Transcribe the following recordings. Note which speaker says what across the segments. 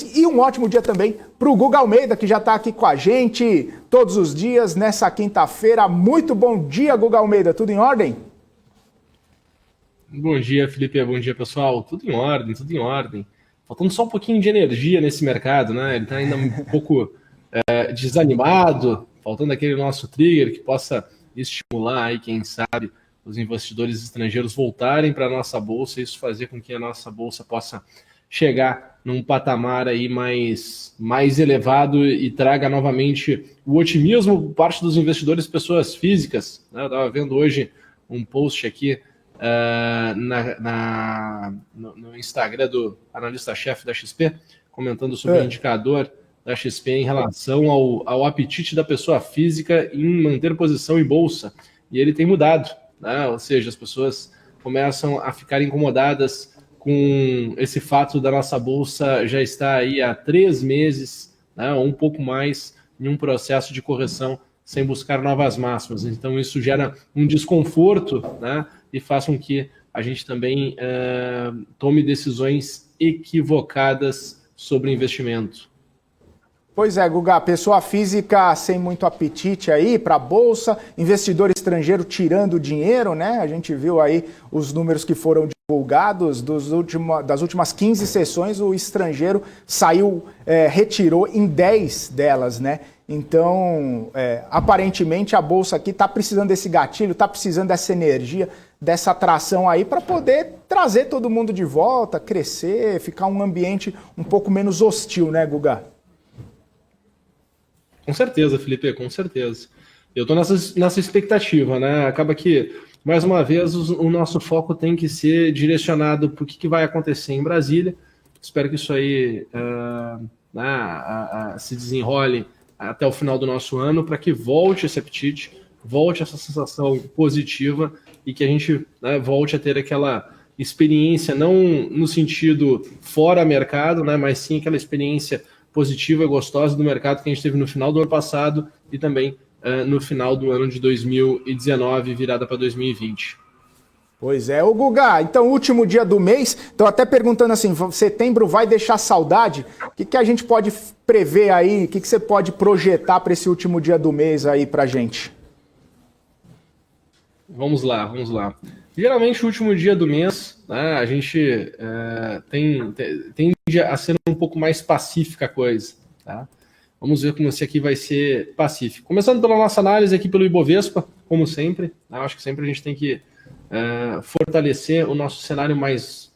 Speaker 1: vocês e um ótimo dia também para o Guga Almeida, que já está aqui com a gente todos os dias nessa quinta-feira. Muito bom dia, Guga Almeida. Tudo em ordem?
Speaker 2: Bom dia, Felipe. Bom dia, pessoal. Tudo em ordem, tudo em ordem. Faltando só um pouquinho de energia nesse mercado, né? Ele está ainda um pouco desanimado, faltando aquele nosso trigger que possa estimular aí, quem sabe, os investidores estrangeiros voltarem para a nossa bolsa e isso fazer com que a nossa bolsa possa chegar num patamar aí mais elevado e traga novamente o otimismo por parte dos investidores, pessoas físicas, né? Eu estava vendo hoje um post aqui no Instagram do analista-chefe da XP, comentando sobre o indicador da XP em relação ao apetite da pessoa física em manter posição em bolsa. E ele tem mudado, né? Ou seja, as pessoas começam a ficar incomodadas com esse fato da nossa bolsa já estar aí há 3 meses, né, ou um pouco mais, em um processo de correção sem buscar novas máximas. Então isso gera um desconforto, né, e faz com que a gente também tome decisões equivocadas sobre investimento.
Speaker 1: Pois é, Guga, pessoa física sem muito apetite aí para a bolsa, investidor estrangeiro tirando dinheiro, né? A gente viu aí os números que foram divulgados das últimas 15 sessões, o estrangeiro retirou em 10 delas, né? Então, aparentemente a bolsa aqui está precisando desse gatilho, está precisando dessa energia, dessa atração aí para poder trazer todo mundo de volta, crescer, ficar um ambiente um pouco menos hostil, né, Guga?
Speaker 2: Com certeza, Felipe, com certeza. Eu estou nessa expectativa, né? Acaba que, mais uma vez, o nosso foco tem que ser direcionado para o que vai acontecer em Brasília. Espero que isso aí se desenrole até o final do nosso ano, para que volte esse apetite, volte essa sensação positiva e que a gente volte a ter aquela experiência, não no sentido fora mercado, né, mas sim aquela experiência positiva e gostosa do mercado que a gente teve no final do ano passado e também no final do ano de 2019, virada para 2020.
Speaker 1: Pois é. Ô Guga, então último dia do mês, estou até perguntando assim, setembro vai deixar saudade? O que a gente pode prever aí, o que você pode projetar para esse último dia do mês aí para a gente?
Speaker 2: Vamos lá. Geralmente o último dia do mês, né, a gente tende a ser um pouco mais pacífica a coisa, tá? Vamos ver como esse aqui vai ser pacífico. Começando pela nossa análise aqui pelo Ibovespa, como sempre, né, acho que sempre a gente tem que fortalecer o nosso cenário mais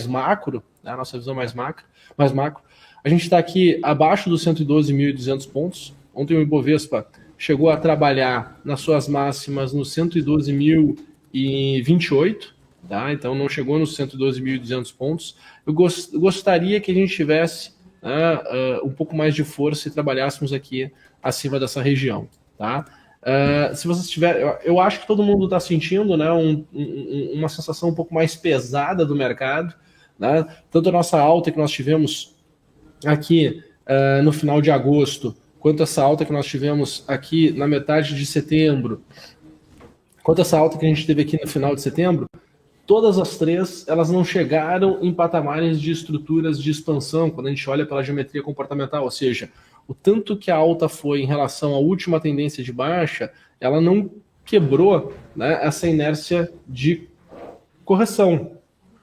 Speaker 2: macro, né, a nossa visão mais macro. A gente está aqui abaixo dos 112.200 pontos. Ontem o Ibovespa chegou a trabalhar nas suas máximas no 112.028, tá? Então não chegou nos 112.200 pontos. Eu gostaria que a gente tivesse um pouco mais de força e trabalhássemos aqui acima dessa região, tá? Se vocês tiverem, eu acho que todo mundo está sentindo, né, uma sensação um pouco mais pesada do mercado, né? Tanto a nossa alta que nós tivemos aqui no final de agosto, quanto essa alta que nós tivemos aqui na metade de setembro, quanto essa alta que a gente teve aqui no final de setembro, todas as três, elas não chegaram em patamares de estruturas de expansão, quando a gente olha pela geometria comportamental, ou seja, o tanto que a alta foi em relação à última tendência de baixa, ela não quebrou, né, essa inércia de correção,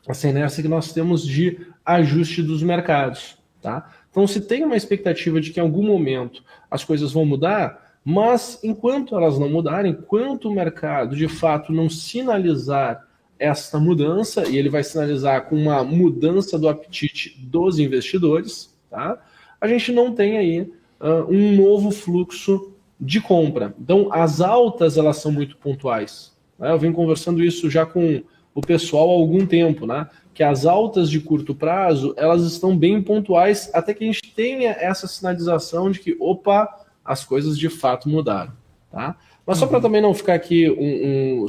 Speaker 2: essa inércia que nós temos de ajuste dos mercados, tá? Então, se tem uma expectativa de que em algum momento as coisas vão mudar, mas enquanto elas não mudarem, enquanto o mercado de fato não sinalizar esta mudança, e ele vai sinalizar com uma mudança do apetite dos investidores, tá? A gente não tem aí um novo fluxo de compra. Então, as altas, elas são muito pontuais, né? Eu venho conversando isso já com o pessoal há algum tempo, né? Que as altas de curto prazo, elas estão bem pontuais até que a gente tenha essa sinalização de que, opa, as coisas de fato mudaram, tá? Mas só para também não ficar aqui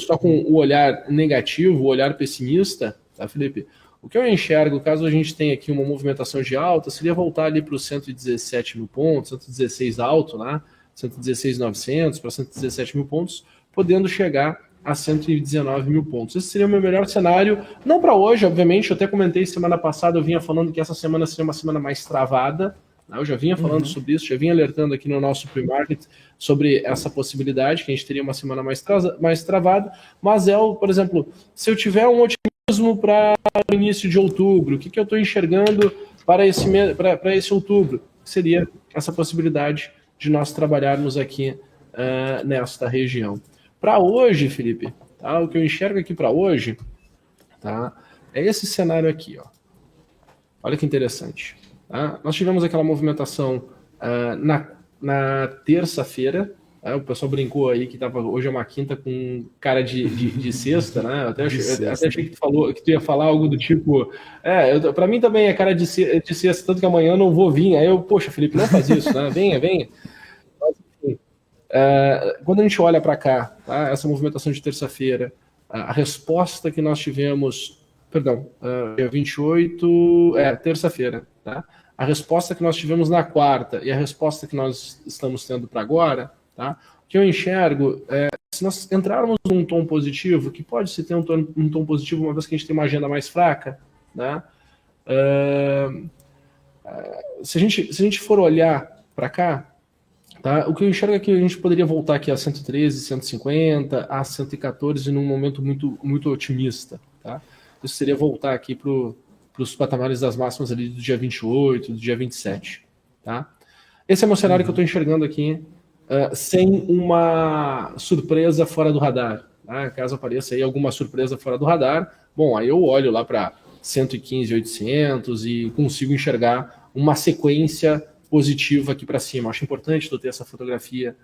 Speaker 2: só com o olhar negativo, o olhar pessimista, tá, Felipe? O que eu enxergo, caso a gente tenha aqui uma movimentação de alta, seria voltar ali para os 117 mil pontos, 116 alto, né? 116.900 para 117 mil pontos, podendo chegar a 119 mil pontos. Esse seria o meu melhor cenário, não para hoje, obviamente, eu até comentei semana passada, eu vinha falando que essa semana seria uma semana mais travada, né? Eu já vinha falando sobre isso, já vinha alertando aqui no nosso pre-market sobre essa possibilidade, que a gente teria uma semana mais travada, mas por exemplo, se eu tiver um otimismo para o início de outubro, o que eu estou enxergando para esse outubro? Seria essa possibilidade de nós trabalharmos aqui nesta região. Para hoje, Felipe, tá? O que eu enxergo aqui para hoje, tá? É esse cenário aqui, ó. Olha que interessante. Tá? Nós tivemos aquela movimentação na terça-feira. O pessoal brincou aí que hoje é uma quinta com cara de sexta, né? Eu até achei que tu ia falar algo do tipo. Para mim também é cara de sexta, tanto que amanhã eu não vou vir. Aí poxa, Felipe, não faz isso, né? Venha. Mas, enfim, quando a gente olha para cá, tá? Essa movimentação de terça-feira, a resposta que nós tivemos, dia 28, terça-feira, tá? A resposta que nós tivemos na quarta e a resposta que nós estamos tendo para agora, tá? O que eu enxergo se nós entrarmos num tom positivo, que pode se ter um tom positivo uma vez que a gente tem uma agenda mais fraca, né? Se a gente for olhar para cá, tá? O que eu enxergo é que a gente poderia voltar aqui a 113, 150, a 114 num momento muito, muito otimista, tá? Isso seria voltar aqui para os patamares das máximas ali do dia 28, do dia 27, tá? Esse é o meu cenário que eu estou enxergando aqui, sem uma surpresa fora do radar, tá? Caso apareça aí alguma surpresa fora do radar, bom, aí eu olho lá para 115.800 e consigo enxergar uma sequência positiva aqui para cima. Acho importante tu ter essa fotografia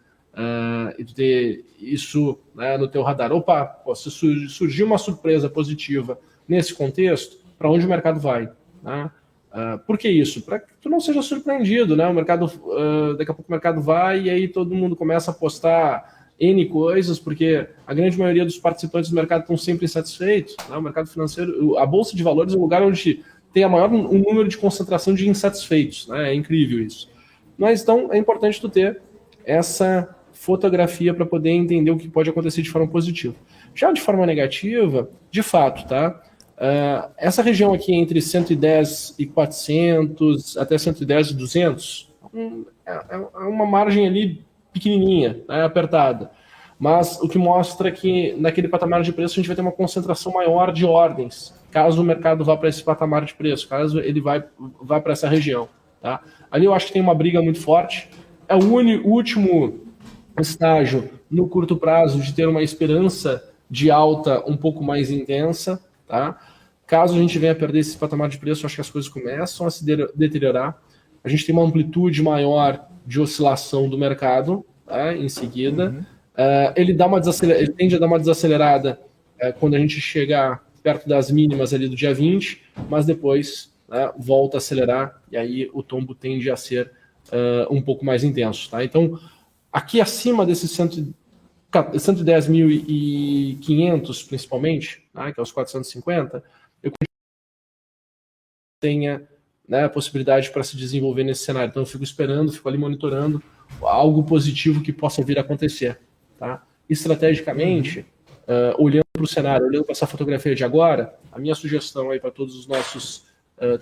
Speaker 2: e tu ter isso, né, no teu radar. Opa, se surgir uma surpresa positiva nesse contexto, para onde o mercado vai, né? Por que isso? Para que tu não seja surpreendido, né? O mercado, daqui a pouco o mercado vai e aí todo mundo começa a postar N coisas, porque a grande maioria dos participantes do mercado estão sempre insatisfeitos, né? O mercado financeiro, a Bolsa de Valores é um lugar onde tem um número de concentração de insatisfeitos, né? É incrível isso. Mas então é importante tu ter essa fotografia para poder entender o que pode acontecer de forma positiva. Já de forma negativa, de fato, tá? Essa região aqui entre 110 e 400 até 110 e 200 é uma margem ali pequenininha, né, apertada. Mas o que mostra que naquele patamar de preço a gente vai ter uma concentração maior de ordens, caso o mercado vá para esse patamar de preço, caso ele vá para essa região. Tá? Ali eu acho que tem uma briga muito forte. É o último estágio no curto prazo de ter uma esperança de alta um pouco mais intensa. Tá? Caso a gente venha a perder esse patamar de preço, acho que as coisas começam a se deteriorar. A gente tem uma amplitude maior de oscilação do mercado, tá? Em seguida. Ele tende a dar uma desacelerada quando a gente chegar perto das mínimas ali do dia 20, mas depois volta a acelerar e aí o tombo tende a ser um pouco mais intenso. Tá? Então, aqui acima desses 110.500, principalmente, tá? Que é os 450, eu tenha, né, a possibilidade para se desenvolver nesse cenário. Então eu fico esperando, fico ali monitorando algo positivo que possa vir a acontecer. Tá? Estrategicamente, olhando para o cenário, olhando para essa fotografia de agora, a minha sugestão aí para todos os nossos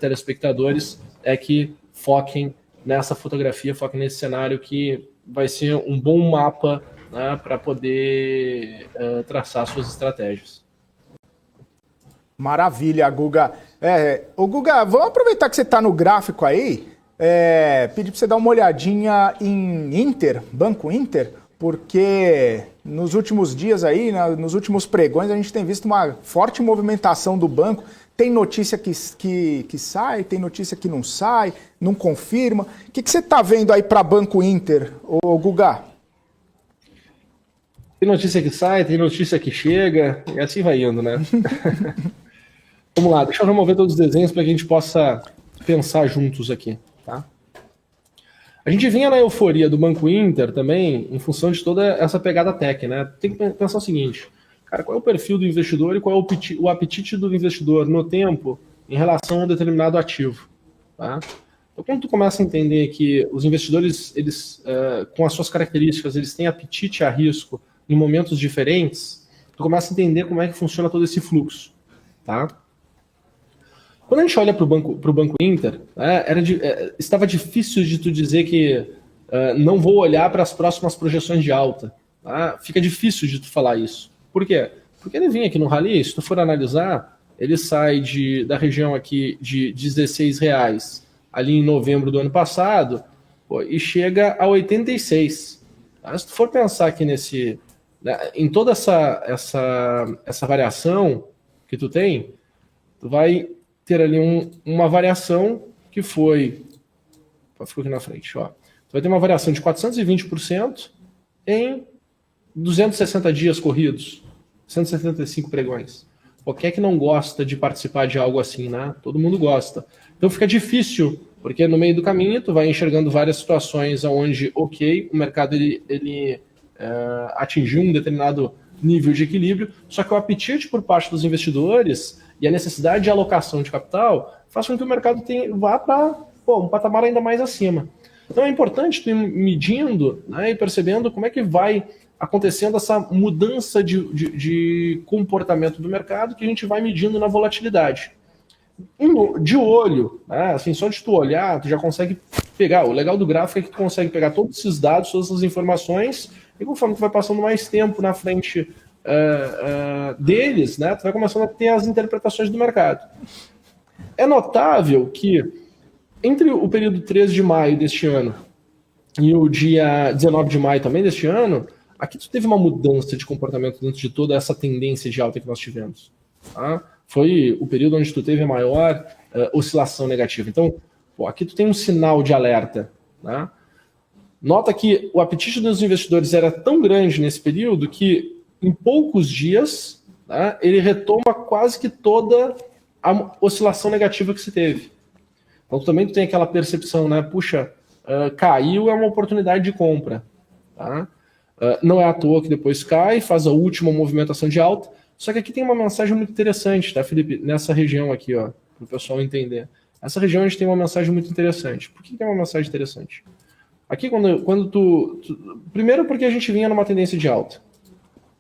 Speaker 2: telespectadores é que foquem nessa fotografia, foquem nesse cenário que vai ser um bom mapa, né, para poder traçar suas estratégias.
Speaker 1: Maravilha, Guga. Ô Guga, vamos aproveitar que você está no gráfico aí, pedir para você dar uma olhadinha em Banco Inter, porque nos últimos dias aí, nos últimos pregões, a gente tem visto uma forte movimentação do banco. Tem notícia que sai, tem notícia que não sai, não confirma. O que você está vendo aí para Banco Inter, ô Guga?
Speaker 2: Tem notícia que sai, tem notícia que chega, e assim vai indo, né? Vamos lá, deixa eu remover todos os desenhos para que a gente possa pensar juntos aqui, tá? A gente vinha na euforia do Banco Inter também, em função de toda essa pegada tech, né? Tem que pensar o seguinte, cara, qual é o perfil do investidor e qual é o apetite do investidor no tempo em relação a um determinado ativo, tá? Então, quando tu começa a entender que os investidores, eles, com as suas características, eles têm apetite a risco em momentos diferentes, tu começa a entender como é que funciona todo esse fluxo, tá? Quando a gente olha para o Banco Inter, estava difícil de tu dizer que não vou olhar para as próximas projeções de alta. Tá? Fica difícil de tu falar isso. Por quê? Porque ele vinha aqui no rally, se tu for analisar, ele sai da região aqui de R$16 ali em novembro do ano passado, pô, e chega a 86. Tá? Se tu for pensar aqui em toda essa variação que tu tem, tu vai ter ali uma variação que foi... Ficou aqui na frente, ó. Tu vai ter uma variação de 420% em 260 dias corridos, 175 pregões. Pô, quem é que não gosta de participar de algo assim, né? Todo mundo gosta. Então fica difícil, porque no meio do caminho tu vai enxergando várias situações onde, ok, o mercado ele atingiu um determinado nível de equilíbrio, só que o apetite por parte dos investidores e a necessidade de alocação de capital faz com que o mercado vá para um patamar ainda mais acima. Então é importante tu ir medindo, né, e percebendo como é que vai acontecendo essa mudança de comportamento do mercado que a gente vai medindo na volatilidade. De olho, né, assim, só de tu olhar, tu já consegue pegar. O legal do gráfico é que tu consegue pegar todos esses dados, todas essas informações, e conforme tu vai passando mais tempo na frente deles, né, tu vai começando a ter as interpretações do mercado. É notável que entre o período 13 de maio deste ano e o dia 19 de maio também deste ano, aqui tu teve uma mudança de comportamento dentro de toda essa tendência de alta que nós tivemos. Tá? Foi o período onde tu teve a maior oscilação negativa. Então, aqui tu tem um sinal de alerta. Tá? Nota que o apetite dos investidores era tão grande nesse período que em poucos dias, tá, ele retoma quase que toda a oscilação negativa que se teve. Então também tu tem aquela percepção, né? Puxa, caiu, é uma oportunidade de compra. Tá? Não é à toa que depois cai, faz a última movimentação de alta. Só que aqui tem uma mensagem muito interessante, tá, Felipe? Nessa região aqui, ó, para o pessoal entender. Essa região a gente tem uma mensagem muito interessante. Por que tem uma mensagem interessante? Aqui quando primeiro porque a gente vinha numa tendência de alta.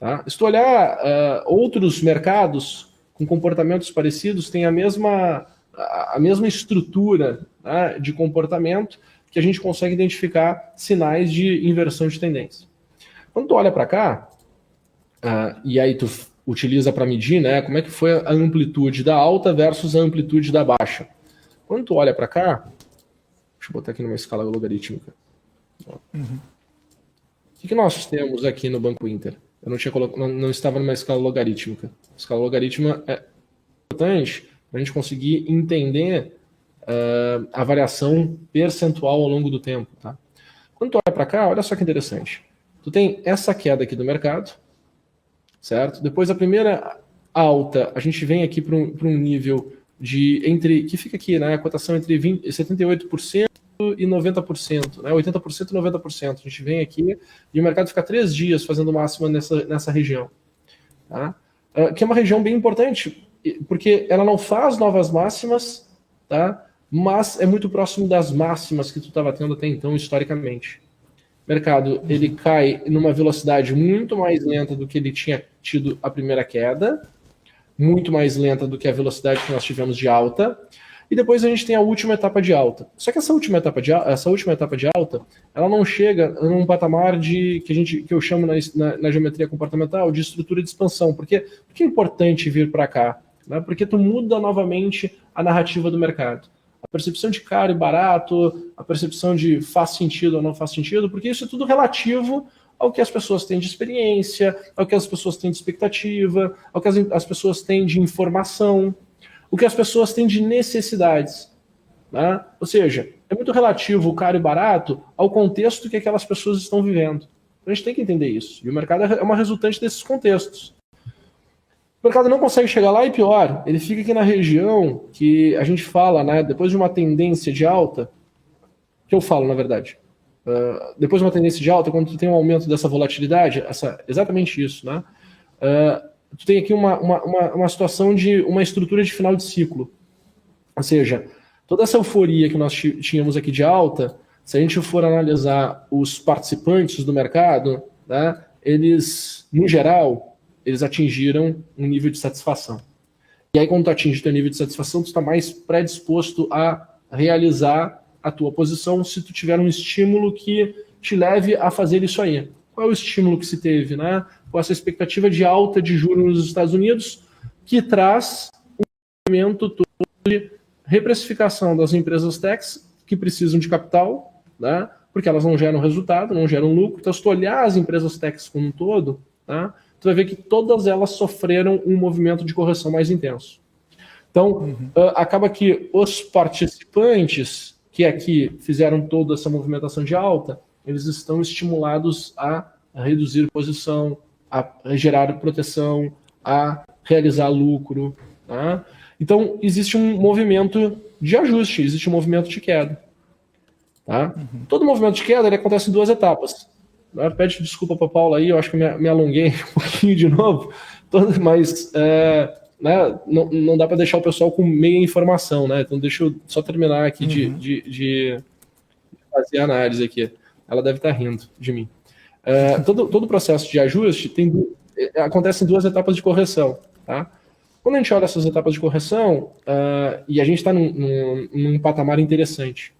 Speaker 2: Tá? Se tu olhar outros mercados com comportamentos parecidos, tem a mesma estrutura, tá, de comportamento que a gente consegue identificar sinais de inversão de tendência. Quando tu olha para cá, e aí tu utiliza para medir, né, como é que foi a amplitude da alta versus a amplitude da baixa. Quando tu olha para cá, deixa eu botar aqui numa escala logarítmica. Uhum. O que nós temos aqui no Banco Inter? Eu não estava numa escala logarítmica. A escala logarítmica é importante para a gente conseguir entender a variação percentual ao longo do tempo. Tá? Quando tu olha para cá, olha só que interessante. Tu tem essa queda aqui do mercado, certo? Depois a primeira alta, a gente vem aqui para um nível que fica aqui, né? A cotação entre 78% e 90%, né? 80% e 90%. A gente vem aqui e o mercado fica 3 dias fazendo máxima nessa região. Tá? Que é uma região bem importante, porque ela não faz novas máximas, tá? Mas é muito próximo das máximas que tu estava tendo até então, historicamente. O mercado ele cai numa velocidade muito mais lenta do que ele tinha tido a primeira queda, muito mais lenta do que a velocidade que nós tivemos de alta, e depois a gente tem a última etapa de alta. Só que essa última etapa de alta, ela não chega num patamar que eu chamo na geometria comportamental de estrutura de expansão. Por que é importante vir para cá? Né? Porque tu muda novamente a narrativa do mercado. A percepção de caro e barato, a percepção de faz sentido ou não faz sentido, porque isso é tudo relativo ao que as pessoas têm de experiência, ao que as pessoas têm de expectativa, ao que as pessoas têm de informação, o que as pessoas têm de necessidades. Né? Ou seja, é muito relativo o caro e barato ao contexto que aquelas pessoas estão vivendo. Então a gente tem que entender isso. E o mercado é uma resultante desses contextos. O mercado não consegue chegar lá e pior, ele fica aqui na região que a gente fala, né, depois de uma tendência de alta, que eu falo, na verdade, depois de uma tendência de alta, quando tu tem um aumento dessa volatilidade, exatamente isso, né, tu tem aqui uma situação de uma estrutura de final de ciclo. Ou seja, toda essa euforia que nós tínhamos aqui de alta, se a gente for analisar os participantes do mercado, né, eles, no geral, eles atingiram um nível de satisfação. E aí, quando tu atinge o teu nível de satisfação, tu está mais predisposto a realizar a tua posição se tu tiver um estímulo que te leve a fazer isso aí. Qual é o estímulo que se teve, né? Com essa expectativa de alta de juros nos Estados Unidos, que traz um movimento todo de reprecificação das empresas techs que precisam de capital, né? Porque elas não geram resultado, não geram lucro. Então, se tu olhar as empresas techs como um todo, tá? Tu vai ver que todas elas sofreram um movimento de correção mais intenso. Então, acaba que os participantes que aqui fizeram toda essa movimentação de alta, eles estão estimulados a reduzir posição, a gerar proteção, a realizar lucro. Tá? Então, existe um movimento de ajuste, existe um movimento de queda. Tá? Todo movimento de queda ele acontece em duas etapas. Pede desculpa para a Paula aí, eu acho que me alonguei um pouquinho de novo, mas né, não dá para deixar o pessoal com meia informação, né? Então deixa eu só terminar aqui de fazer a análise aqui. Ela deve estar rindo de mim. Todo o processo de ajuste acontece em duas etapas de correção. Tá? Quando a gente olha essas etapas de correção, e a gente está num patamar interessante,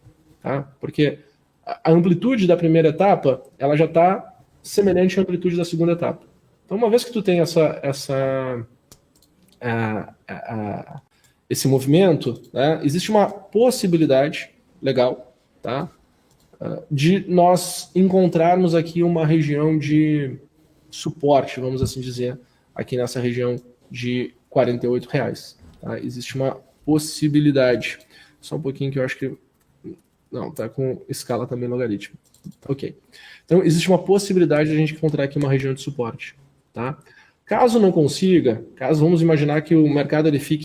Speaker 2: tá? Porque a amplitude da primeira etapa ela já está semelhante à amplitude da segunda etapa. Então, uma vez que tu tem esse movimento, né, existe uma possibilidade legal, tá, de nós encontrarmos aqui uma região de suporte, vamos assim dizer, aqui nessa região de R$48. Tá? Existe uma possibilidade. Só um pouquinho que eu acho que não, tá com escala também logaritmo. Ok. Então, existe uma possibilidade de a gente encontrar aqui uma região de suporte. Tá? Caso não consiga, vamos imaginar que o mercado ele fique,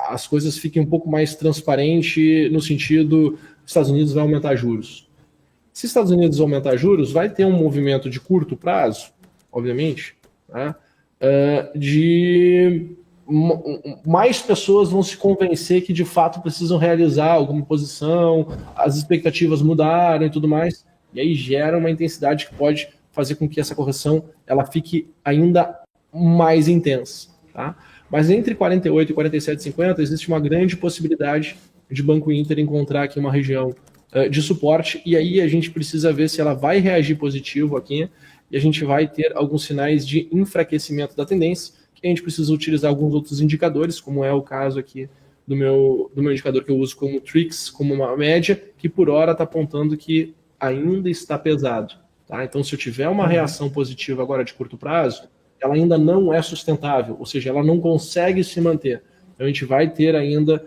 Speaker 2: as coisas fiquem um pouco mais transparentes no sentido Estados Unidos vai aumentar juros. Se Estados Unidos aumentar juros, vai ter um movimento de curto prazo, obviamente, tá? De mais pessoas vão se convencer que de fato precisam realizar alguma posição, as expectativas mudaram e tudo mais, e aí gera uma intensidade que pode fazer com que essa correção ela fique ainda mais intensa. Tá? Mas entre 48 e 47,50 existe uma grande possibilidade de Banco Inter encontrar aqui uma região de suporte, e aí a gente precisa ver se ela vai reagir positivo aqui, e a gente vai ter alguns sinais de enfraquecimento da tendência, que a gente precisa utilizar alguns outros indicadores, como é o caso aqui do meu indicador que eu uso como Trix, como uma média, que por hora está apontando que ainda está pesado. Tá? Então, se eu tiver uma reação positiva agora de curto prazo, ela ainda não é sustentável, ou seja, ela não consegue se manter. Então, a gente vai ter ainda...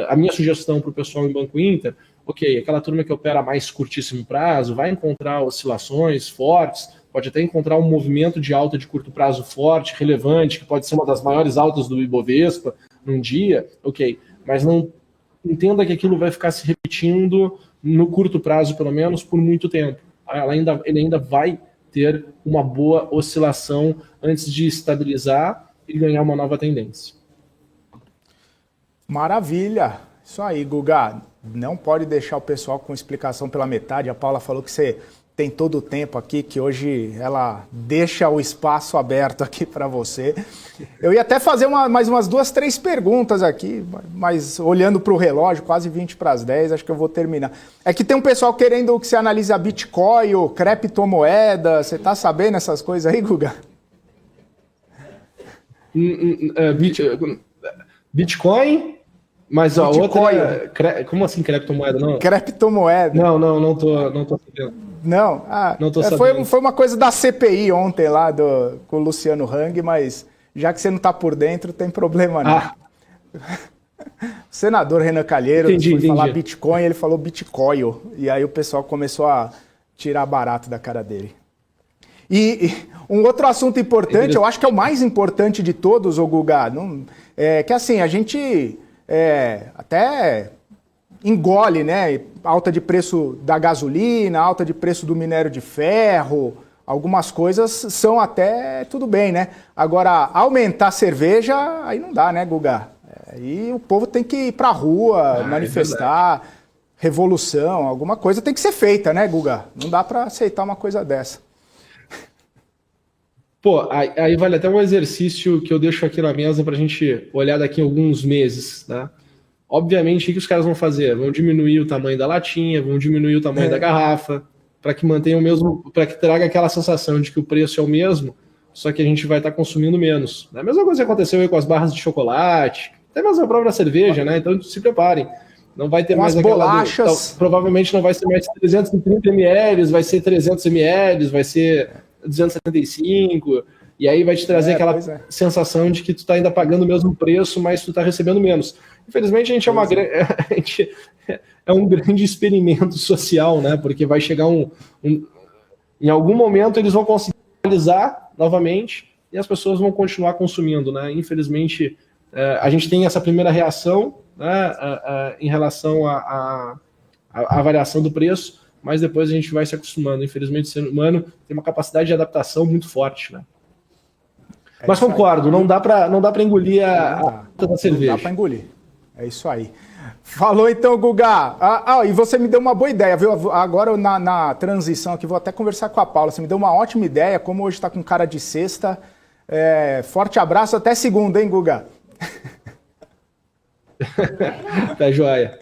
Speaker 2: a minha sugestão para o pessoal em Banco Inter, ok, aquela turma que opera a mais curtíssimo prazo, vai encontrar oscilações fortes, pode até encontrar um movimento de alta de curto prazo forte, relevante, que pode ser uma das maiores altas do Ibovespa num dia, ok, mas não entenda que aquilo vai ficar se repetindo no curto prazo, pelo menos, por muito tempo. Ele ainda vai ter uma boa oscilação antes de estabilizar e ganhar uma nova tendência.
Speaker 1: Maravilha! Isso aí, Guga. Não pode deixar o pessoal com explicação pela metade. A Paula falou que você tem todo o tempo aqui, que hoje ela deixa o espaço aberto aqui para você. Eu ia até fazer mais umas 2, 3 perguntas aqui, mas olhando para o relógio, quase 20 para as 10, acho que eu vou terminar. É que tem um pessoal querendo que você analise a Bitcoin, ou criptomoeda, você tá sabendo essas coisas aí, Guga?
Speaker 2: Bitcoin, mas a outra... Como assim criptomoeda? Não.
Speaker 1: Criptomoeda.
Speaker 2: Não tô sabendo.
Speaker 1: Não,
Speaker 2: não tô sabendo.
Speaker 1: Foi uma coisa da CPI ontem lá com o Luciano Hang, mas já que você não está por dentro, tem problema não. O senador Renan Calheiros foi falar Bitcoin, ele falou Bitcoin, e aí o pessoal começou a tirar barato da cara dele. E um outro assunto importante, eu acho que é o mais importante de todos, ô Guga, que assim, a gente até engole, né? Alta de preço da gasolina, alta de preço do minério de ferro, algumas coisas são até tudo bem, né? Agora, aumentar a cerveja, aí não dá, né, Guga? Aí o povo tem que ir pra rua, manifestar, revolução, alguma coisa tem que ser feita, né, Guga? Não dá para aceitar uma coisa dessa.
Speaker 2: Pô, aí vale até um exercício que eu deixo aqui na mesa para a gente olhar daqui a alguns meses, né? Obviamente, o que os caras vão fazer? Vão diminuir o tamanho da latinha, vão diminuir o tamanho da garrafa, para que mantenha o mesmo, para que traga aquela sensação de que o preço é o mesmo, só que a gente vai estar consumindo menos. É a mesma coisa que aconteceu aí com as barras de chocolate, até mesmo a própria cerveja, né? Então se preparem. Não vai ter
Speaker 1: Com
Speaker 2: mais
Speaker 1: as
Speaker 2: aquela
Speaker 1: bolachas.
Speaker 2: provavelmente não vai ser mais 330 ml, vai ser 300 ml, vai ser 275, e aí vai te trazer aquela sensação de que tu está ainda pagando o mesmo preço, mas tu está recebendo menos. Infelizmente, a gente é um grande experimento social, né? Porque vai chegar em algum momento eles vão conseguir realizar novamente e as pessoas vão continuar consumindo, né? Infelizmente, a gente tem essa primeira reação, né, em relação à variação do preço, mas depois a gente vai se acostumando. Infelizmente, o ser humano tem uma capacidade de adaptação muito forte, né? Mas concordo, não dá para engolir a da cerveja.
Speaker 1: Não dá para engolir. É isso aí. Falou então, Guga. E você me deu uma boa ideia, viu? Agora na transição aqui, vou até conversar com a Paula. Você me deu uma ótima ideia, como hoje está com cara de sexta. Forte abraço, até segunda, hein, Guga?
Speaker 2: Tá joia.